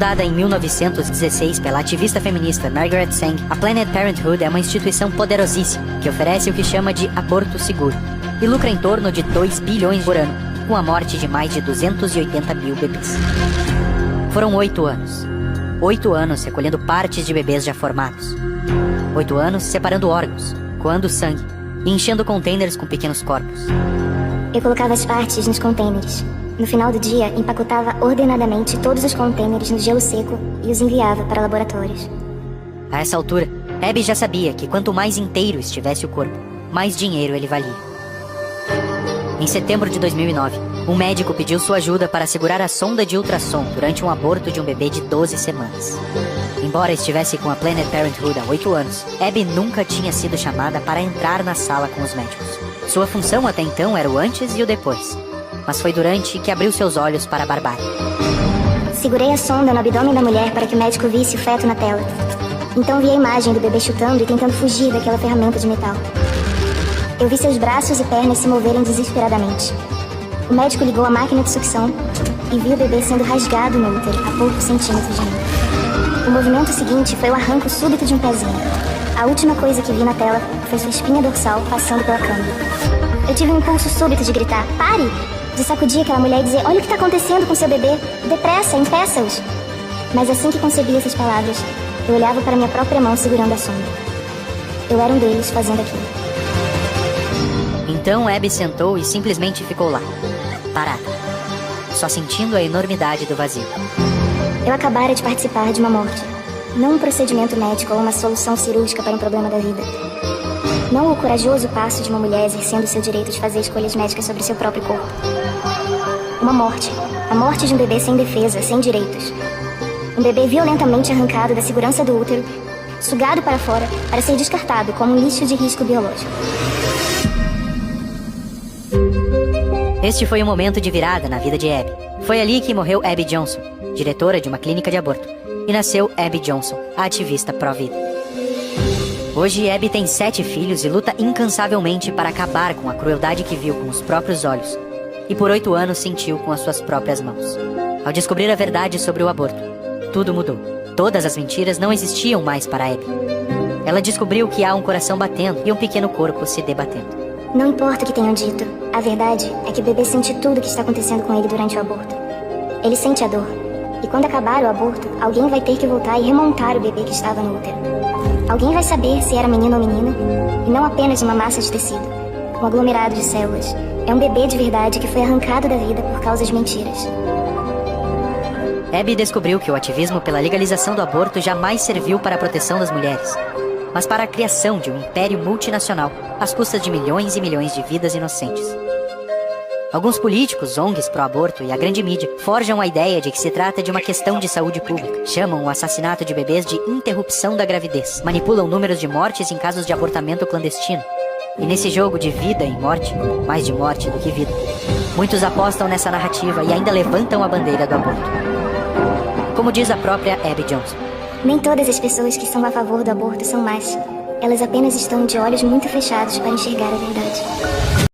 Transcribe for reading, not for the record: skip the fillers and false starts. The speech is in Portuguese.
Fundada em 1916 pela ativista feminista Margaret Sanger, a Planned Parenthood é uma instituição poderosíssima que oferece o que chama de aborto seguro e lucra em torno de 2 bilhões por ano, com a morte de mais de 280 mil bebês. Foram 8 anos. 8 anos recolhendo partes de bebês já formados. 8 anos separando órgãos, coando sangue e enchendo containers com pequenos corpos. Eu colocava as partes nos containers. No final do dia, empacotava ordenadamente todos os containers no gelo seco e os enviava para laboratórios. A essa altura, Abby já sabia que quanto mais inteiro estivesse o corpo, mais dinheiro ele valia. Em setembro de 2009, um médico pediu sua ajuda para segurar a sonda de ultrassom durante um aborto de um bebê de 12 semanas. Embora estivesse com a Planned Parenthood há 8 anos, Abby nunca tinha sido chamada para entrar na sala com os médicos. Sua função até então era o antes e o depois. Mas foi durante que abriu seus olhos para a barbárie. Segurei a sonda no abdômen da mulher para que o médico visse o feto na tela. Então vi a imagem do bebê chutando e tentando fugir daquela ferramenta de metal. Eu vi seus braços e pernas se moverem desesperadamente. O médico ligou a máquina de sucção e viu o bebê sendo rasgado no útero a poucos centímetros de mim. O movimento seguinte foi o arranco súbito de um pezinho. A última coisa que vi na tela foi sua espinha dorsal passando pela câmera. Eu tive um impulso súbito de gritar, pare! De sacudir aquela mulher e dizer, olha o que está acontecendo com seu bebê, depressa, impeça-os. Mas assim que concebi essas palavras, eu olhava para minha própria mão segurando a sonda. Eu era um deles fazendo aquilo. Então Abby sentou e simplesmente ficou lá, parada, só sentindo a enormidade do vazio. Eu acabara de participar de uma morte. Não um procedimento médico ou uma solução cirúrgica para um problema da vida. Não o corajoso passo de uma mulher exercendo seu direito de fazer escolhas médicas sobre seu próprio corpo. Uma morte. A morte de um bebê sem defesa, sem direitos. Um bebê violentamente arrancado da segurança do útero, sugado para fora para ser descartado como um lixo de risco biológico. Este foi um momento de virada na vida de Abby. Foi ali que morreu Abby Johnson, diretora de uma clínica de aborto, e nasceu Abby Johnson, a ativista pró-vida. Hoje, Abby tem 7 filhos e luta incansavelmente para acabar com a crueldade que viu com os próprios olhos e por 8 anos sentiu com as suas próprias mãos. Ao descobrir a verdade sobre o aborto, tudo mudou. Todas as mentiras não existiam mais para Abby. Ela descobriu que há um coração batendo e um pequeno corpo se debatendo. Não importa o que tenham dito, a verdade é que o bebê sente tudo o que está acontecendo com ele durante o aborto. Ele sente a dor. E quando acabar o aborto, alguém vai ter que voltar e remontar o bebê que estava no útero. Alguém vai saber se era menino ou menina, e não apenas uma massa de tecido, um aglomerado de células. É um bebê de verdade que foi arrancado da vida por causa de mentiras. Abby descobriu que o ativismo pela legalização do aborto jamais serviu para a proteção das mulheres, mas para a criação de um império multinacional às custas de milhões e milhões de vidas inocentes. Alguns políticos, ONGs pró-aborto e a grande mídia forjam a ideia de que se trata de uma questão de saúde pública. Chamam o assassinato de bebês de interrupção da gravidez. Manipulam números de mortes em casos de abortamento clandestino. E nesse jogo de vida e morte, mais de morte do que vida, muitos apostam nessa narrativa e ainda levantam a bandeira do aborto. Como diz a própria Abby Johnson. Nem todas as pessoas que são a favor do aborto são más. Elas apenas estão de olhos muito fechados para enxergar a verdade.